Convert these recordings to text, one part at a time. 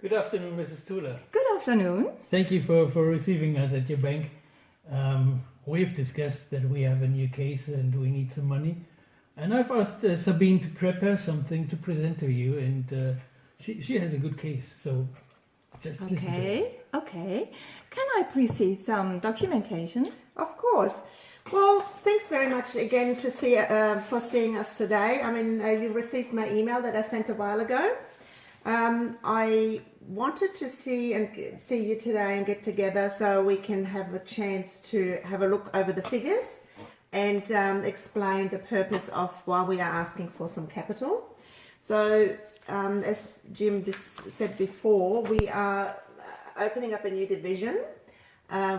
Good afternoon, Mrs. Tuller. Good afternoon. Thank you for receiving us at your bank. We've discussed that we have a new case and we need some money. And I've asked Sabine to prepare something to present to you, and she has a good case, so just listen to her. Okay. Can I please see some documentation? Of course. Well, thanks very much again for seeing us today. I mean, you received my email that I sent a while ago. I wanted to see you today and get together so we can have a chance to have a look over the figures and explain the purpose of why we are asking for some capital. So, as Jim just said before, we are opening up a new division,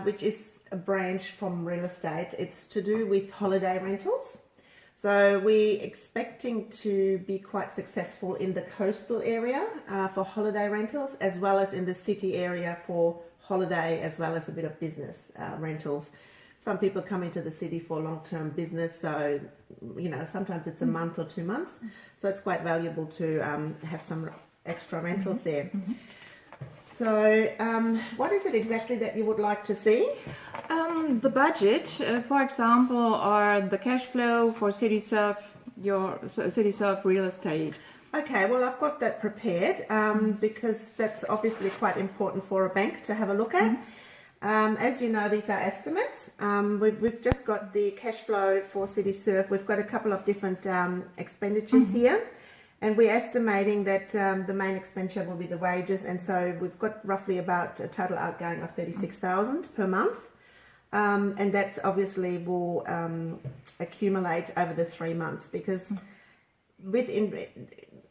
which is a branch from real estate. It's to do with holiday rentals. So we're expecting to be quite successful in the coastal area for holiday rentals, as well as in the city area for holiday, as well as a bit of business rentals. Some people come into the city for long-term business, so sometimes it's a month or 2 months. So it's quite valuable to have some extra rentals there. So what is it exactly that you would like to see? The budget, for example, or the cash flow for CitySurf, your CitySurf real estate. Okay, well, I've got that prepared because that's obviously quite important for a bank to have a look at. As you know, these are estimates. We've just got the cash flow for CitySurf. We've got a couple of different expenditures here. And we're estimating that the main expenditure will be the wages, and so we've got roughly about a total outgoing of 36,000 per month, and that's obviously will accumulate over the 3 months, because with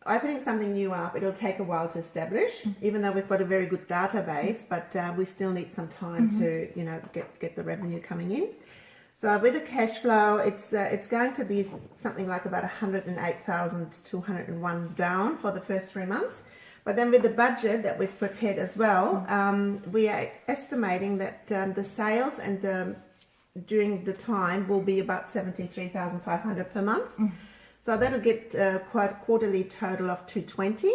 opening something new up, it'll take a while to establish. Even though we've got a very good database, but we still need some time to get the revenue coming in. So with the cash flow, it's going to be something like about 108,201 down for the first 3 months. But then with the budget that we've prepared as well, we are estimating that the sales and during the time will be about 73,500 per month. So that'll get quite a quarterly total of 220.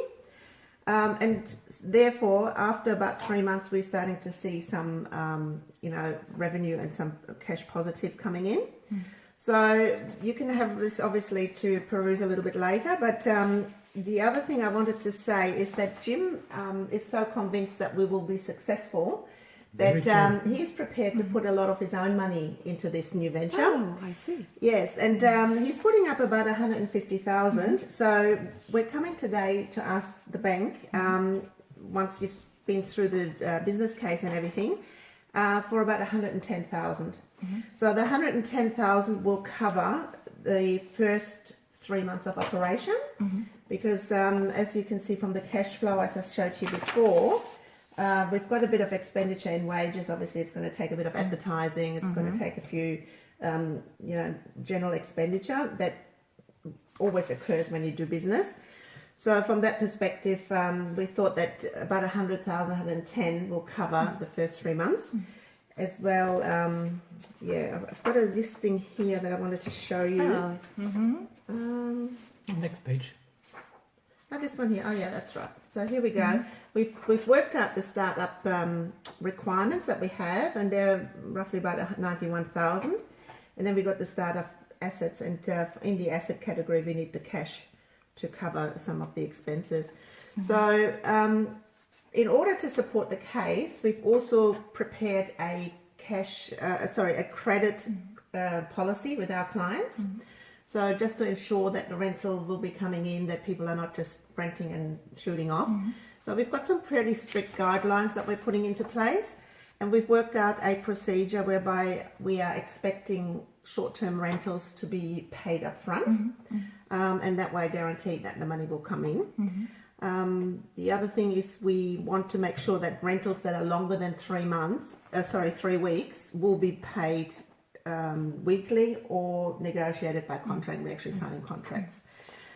And therefore, after about 3 months, we're starting to see some, revenue and some cash positive coming in. So you can have this obviously to peruse a little bit later. But the other thing I wanted to say is that Jim is so convinced that we will be successful that he's prepared to put a lot of his own money into this new venture. Oh, I see. Yes, and he's putting up about 150,000. So we're coming today to ask the bank, once you've been through the business case and everything, for about 110,000. So the 110,000 will cover the first 3 months of operation, because as you can see from the cash flow, as I showed you before, we've got a bit of expenditure in wages. Obviously, it's going to take a bit of advertising. It's going to take a few, general expenditure that always occurs when you do business. So from that perspective, we thought that about 100,000, 110 will cover the first 3 months. As well, I've got a listing here that I wanted to show you. Next page. Oh, this one here. Oh, yeah, that's right. So here we go. We've worked out the startup requirements that we have, and they're roughly about 91,000. And then we got the startup assets, and in the asset category, we need the cash to cover some of the expenses. So in order to support the case, we've also prepared a credit policy with our clients. So just to ensure that the rental will be coming in, that people are not just renting and shooting off. So we've got some fairly strict guidelines that we're putting into place, and we've worked out a procedure whereby we are expecting short-term rentals to be paid up front, and that way guaranteed that the money will come in. The other thing is we want to make sure that rentals that are longer than 3 weeks will be paid weekly or negotiated by contract. We're actually signing contracts.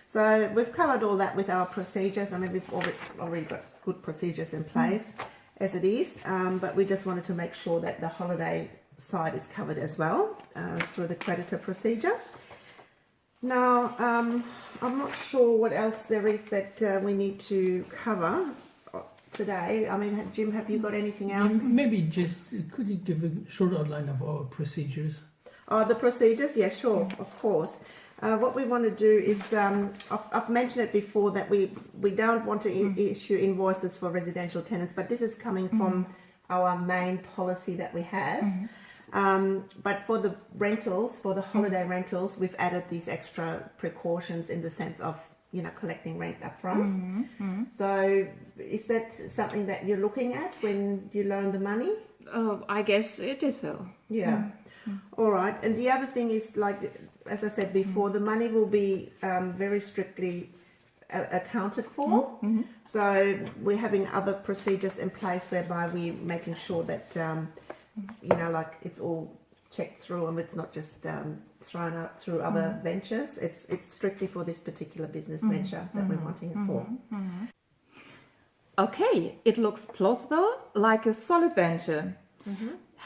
So we've covered all that with our procedures. I mean, we've already got good procedures in place as it is, but we just wanted to make sure that the holiday side is covered as well through the creditor procedure. Now, I'm not sure what else there is that we need to cover today. I mean, Jim, have you got anything else? Maybe just could you give a short outline of our procedures? The procedures, yeah, sure, of course. What we want to do is, I've mentioned it before that we don't want to issue invoices for residential tenants, but this is coming from our main policy that we have. But for the rentals, for the holiday rentals, we've added these extra precautions in the sense of, you know, collecting rent up front. So is that something that you're looking at when you loan the money? I guess it is so. Yeah. All right. And the other thing is, like, as I said before, the money will be very strictly accounted for. So we're having other procedures in place whereby we're making sure that, you know, like it's all checked through and it's not just thrown out through other ventures. It's strictly for this particular business venture that we're wanting it for. Okay, it looks plausible, like a solid venture.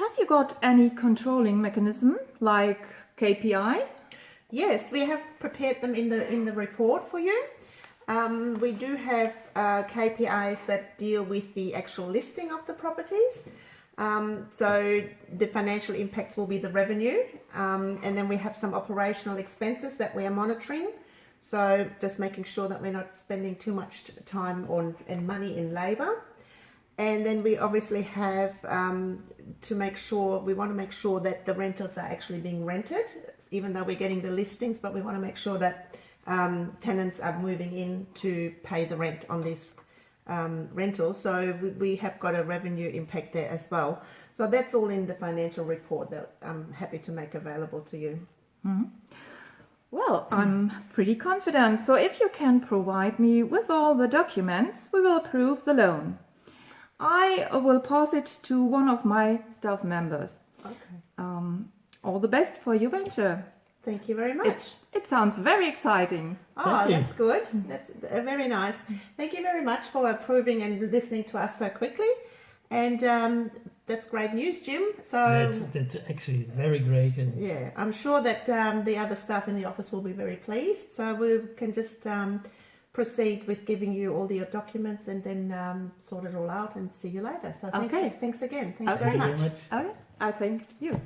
Have you got any controlling mechanism, like KPI? Yes, we have prepared them in the report for you. We do have KPIs that deal with the actual listing of the properties. So the financial impacts will be the revenue, and then we have some operational expenses that we are monitoring. So just making sure that we're not spending too much time and money in labour. And then we obviously have we want to make sure that the rentals are actually being rented, even though we're getting the listings, but we want to make sure that tenants are moving in to pay the rent on these rentals. So we have got a revenue impact there as well. So that's all in the financial report that I'm happy to make available to you. Well, I'm pretty confident. So if you can provide me with all the documents, we will approve the loan. I will pass it to one of my staff members. Okay. All the best for your venture. Thank you very much. It sounds very exciting. Oh, Thank you. that's good. That's very nice. Thank you very much for approving and listening to us so quickly. And that's great news, Jim. So That's actually very great. And yeah, I'm sure that the other staff in the office will be very pleased. So we can just proceed with giving you all the documents and then sort it all out and see you later. So Okay. thanks again. Thanks Okay. very thank you much. very much. Okay, I thank you.